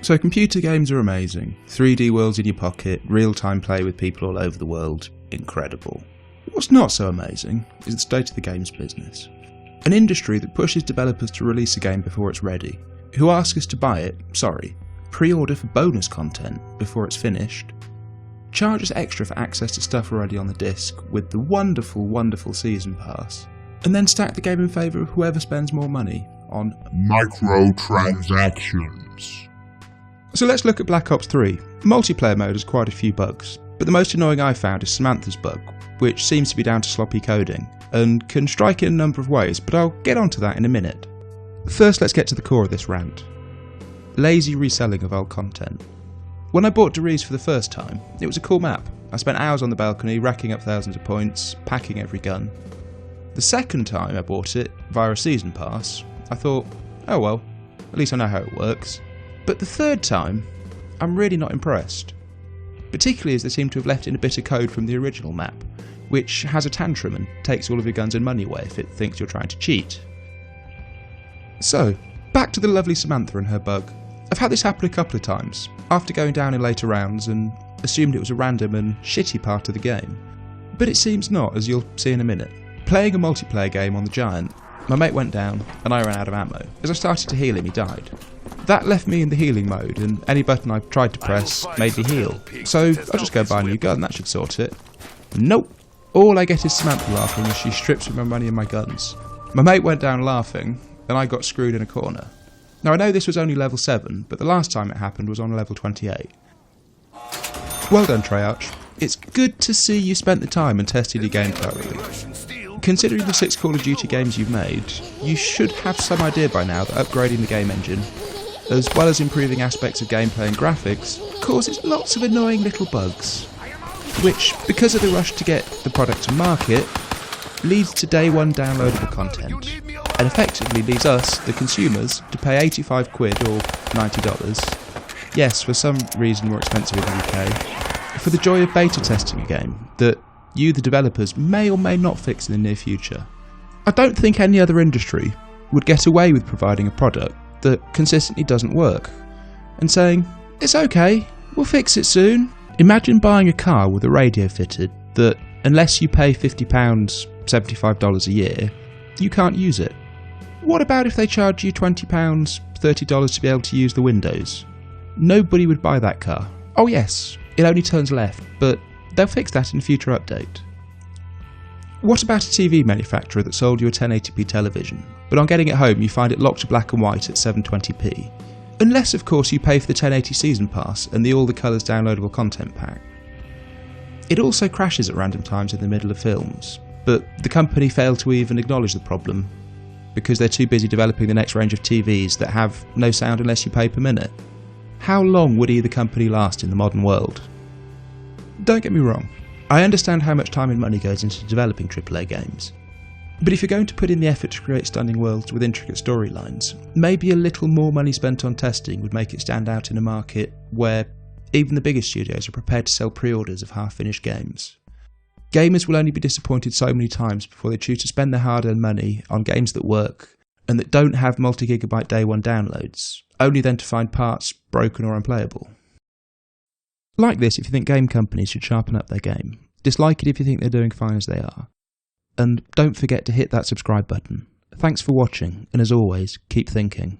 So computer games are amazing. 3D worlds in your pocket, real-time play with people all over the world. Incredible. What's not so amazing is the state of the games business. An industry that pushes developers to release a game before it's ready, who ask us to buy it, pre-order for bonus content before it's finished, charge us extra for access to stuff already on the disc with the wonderful, wonderful season pass, and then stack the game in favour of whoever spends more money on microtransactions. So let's look at Black Ops 3. Multiplayer mode has quite a few bugs, but the most annoying I found is Samantha's bug, which seems to be down to sloppy coding, and can strike in a number of ways, but I'll get onto that in a minute. First, let's get to the core of this rant. Lazy reselling of old content. When I bought Deriz for the first time, it was a cool map. I spent hours on the balcony racking up thousands of points, packing every gun. The second time I bought it, via a season pass, I thought, oh well, at least I know how it works. But the third time, I'm really not impressed. Particularly as they seem to have left in a bit of code from the original map, which has a tantrum and takes all of your guns and money away if it thinks you're trying to cheat. So, back to the lovely Samantha and her bug. I've had this happen a couple of times, after going down in later rounds and assumed it was a random and shitty part of the game. But it seems not, as you'll see in a minute. Playing a multiplayer game on the Giant, my mate went down and I ran out of ammo. As I started to heal him, he died. That left me in the healing mode, and any button I tried to press made me heal. So I'll just go buy a new gun, that should sort it. Nope. All I get is Samantha laughing as she strips me my money and my guns. My mate went down laughing, and I got screwed in a corner. Now I know this was only level 7, but the last time it happened was on level 28. Well done, Treyarch. It's good to see you spent the time and tested your game thoroughly. Considering the 6 Call of Duty games you've made, you should have some idea by now that upgrading the game engine, as well as improving aspects of gameplay and graphics, causes lots of annoying little bugs, which, because of the rush to get the product to market, leads to day one downloadable content, and effectively leaves us, the consumers, to pay 85 quid or $90, yes, for some reason more expensive in the UK, for the joy of beta testing a game that you, the developers, may or may not fix in the near future. I don't think any other industry would get away with providing a product that consistently doesn't work, and saying, it's okay, we'll fix it soon. Imagine buying a car with a radio fitted that, unless you pay £50, $75 a year, you can't use it. What about if they charge you £20, $30 to be able to use the windows? Nobody would buy that car. Oh yes, it only turns left, but they'll fix that in a future update. What about a TV manufacturer that sold you a 1080p television, but on getting it home you find it locked to black and white at 720p? Unless of course you pay for the 1080 season pass and the all the colours downloadable content pack. It also crashes at random times in the middle of films, but the company failed to even acknowledge the problem because they're too busy developing the next range of TVs that have no sound unless you pay per minute. How long would either company last in the modern world? Don't get me wrong, I understand how much time and money goes into developing AAA games. But if you're going to put in the effort to create stunning worlds with intricate storylines, maybe a little more money spent on testing would make it stand out in a market where even the biggest studios are prepared to sell pre-orders of half-finished games. Gamers will only be disappointed so many times before they choose to spend their hard-earned money on games that work and that don't have multi-gigabyte day one downloads, only then to find parts broken or unplayable. Like this if you think game companies should sharpen up their game. Dislike it if you think they're doing fine as they are. And don't forget to hit that subscribe button. Thanks for watching, and as always, keep thinking.